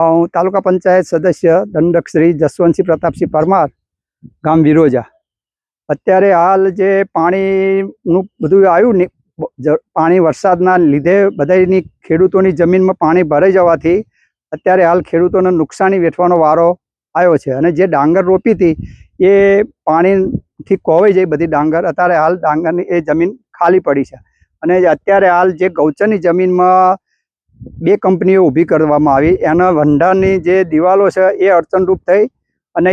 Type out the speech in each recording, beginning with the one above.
હું તાલુકા પંચાયત સદસ્ય દંડક શ્રી જસવંતસિંહ પ્રતાપસિંહ પરમાર, ગામ વિરોજા. અત્યારે હાલ જે પાણીનું બધું આવ્યું ને, પાણી વરસાદના લીધે બધાની ખેડૂતોની જમીનમાં પાણી ભરાઈ જવાથી અત્યારે હાલ ખેડૂતોને નુકસાની વેઠવાનો વારો આવ્યો છે. અને જે ડાંગર રોપી હતી એ પાણીથી કોવાઈ જાય બધી ડાંગર. અત્યારે હાલ ડાંગરની એ જમીન ખાલી પડી છે. અને અત્યારે હાલ જે ગૌચરની જમીનમાં 2 કંપનીઓ ઊભી કરવામાં આવી, એના વંડારની જે દિવાલો છે એ અડચણરૂપ થઈ અને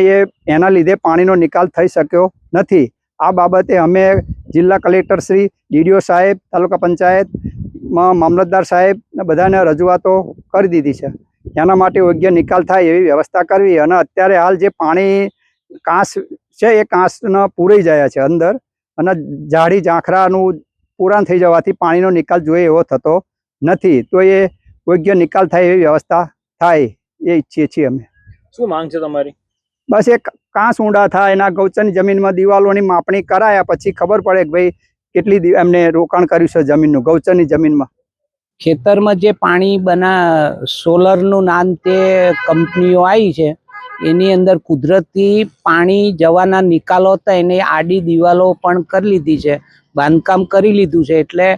એના લીધે પાણીનો નિકાલ થઈ શક્યો નથી. આ બાબતે અમે જિલ્લા કલેક્ટર શ્રી, ડીડીઓ સાહેબ, તાલુકા પંચાયતમાં મામલતદાર સાહેબ ને બધાને રજૂઆતો કરી દીધી છે. એના માટે યોગ્ય નિકાલ થાય એવી વ્યવસ્થા કરવી. અને અત્યારે હાલ જે પાણી કાંસ છે એ કાંસના પૂરાઈ જાય છે અંદર, અને ઝાડી ઝાંખરાનું પુરાણ થઈ જવાથી પાણીનો નિકાલ જોઈએ એવો થતો નથી. તો એ યોગ્ય નિકાલ થાય એવી વ્યવસ્થા થાય એ ઈચ્છીએ છીએ અમે. શું માંગ છે તમારી? બસ એક કાંસ ઊંડા થાય, એના ગૌચરની જમીનમાં દિવાલોની માપણી કરાયા પછી ખબર પડે કે ભાઈ કેટલી એમને રોકાણ કર્યું છે જમીનનું, ગૌચરની જમીનમાં. ખેતરમાં જે પાણી સોલરનું નામ તે કંપનીઓ આવી છે, એની અંદર કુદરતી પાણી જવાના નિકાલો હતા, એને આડી દિવાલો પણ કરી લીધી છે, બાંધકામ કરી લીધું છે. એટલે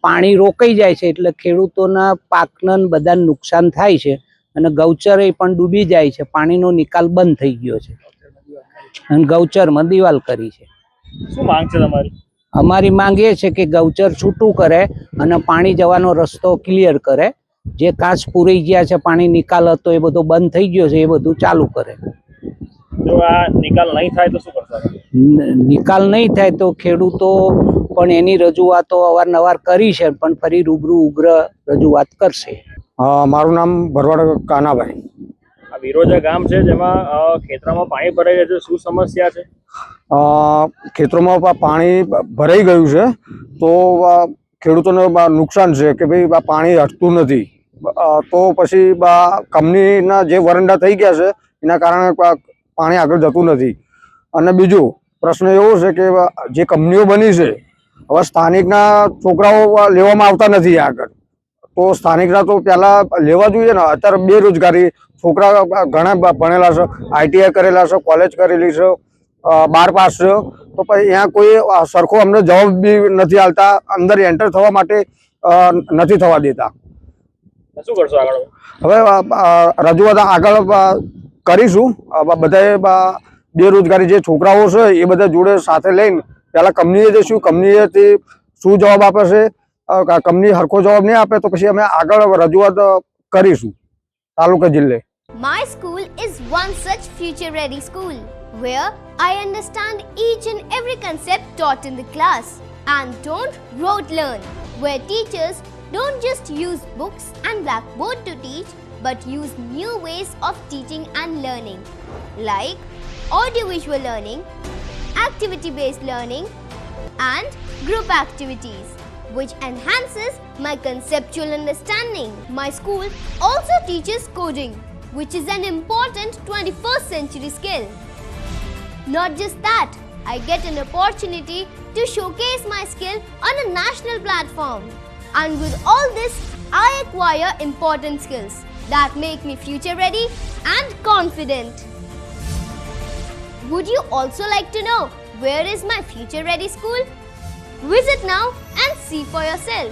પાણી રોકાઈ જાય છે, એટલે ખેડૂતોના પાકને બધા નુકસાન થાય છે અને ગૌચર એ પણ ડૂબી જાય છે. પાણીનો નિકાલ બંધ થઈ ગયો છે અને ગૌચરમાં દિવાલ કરી છે. શું માંગ છે તમારી? અમારી માંગ એ છે કે ગૌચર છૂટું કરે અને પાણી જવાનો રસ્તો ક્લિયર કરે. જે કાંચ પૂરાઈ ગયા છે, પાણી નિકાલ હતો એ બધો બંધ થઈ ગયો છે, એ બધું ચાલુ કરે. જો આ નિકાલ નહીં થાય તો શું કરશો? નિકાલ નહીં થાય તો ખેડૂતો પણ એની રજૂઆતો અવારનવાર કરી છે, પણ ફરી રૂબરૂ ઉગ્ર રજૂઆત કરશે. મારું નામ ભરવાડ કાનાભાઈ. આ વિરોજા ગામ છે જેમાં ખેતરમાં પાણી ભરાઈ ગયું છે, શું સમસ્યા છે? ખેતરોમાં પાણી ભરાઈ ગયું છે તો ખેડૂતોને નુકસાન છે કે ભાઈ પાણી હટતું નથી. તો પછી કંપનીના જે વરંડા થઈ ગયા છે એના કારણે પાણી આગળ જતું નથી. અને બીજું પ્રશ્ન એવો છે કે જે કંપનીઓ બની છે, હવે સ્થાનિકના છોકરાઓ લેવામાં આવતા નથી આગળ. તો સ્થાનિકના તો પહેલાં લેવા જોઈએ ને. અત્યારે બેરોજગારી, છોકરા ઘણા ભણેલા છે, ITI કરેલા છે, કોલેજ કરેલી છે, 12 પાસ છે, તો પછી અહીંયા કોઈ સરખો અમને જવાબ બી નથી આલતા, અંદર એન્ટર થવા માટે નથી થવા દેતા. શું કરશો આગળ? હવે રજૂઆત આગળ કરીશું. બધાએ બેરોજગારી જે છોકરાઓ છે એ બધા જોડે સાથે લઈને પહેલાં કંપનીએ જઈશું. કંપનીએથી શું જવાબ આપે છે, કંપની હરખો જવાબ નહીં આપે તો પછી અમે આગળ રજૂઆત કરીશું તાલુકા જિલ્લે. My school is one such future-ready school where I understand each and every concept taught in the class and don't rote learn, where teachers don't just use books and blackboard to teach but use new ways of teaching and learning like audiovisual learning, activity-based learning and group activities, which enhances my conceptual understanding. My school also teaches coding, which is an important 21st century skill. Not just that, I get an opportunity to showcase my skill on a national platform. And with all this, I acquire important skills that make me future ready and confident. Would you also like to know where is my future ready school? Visit now and see for yourself.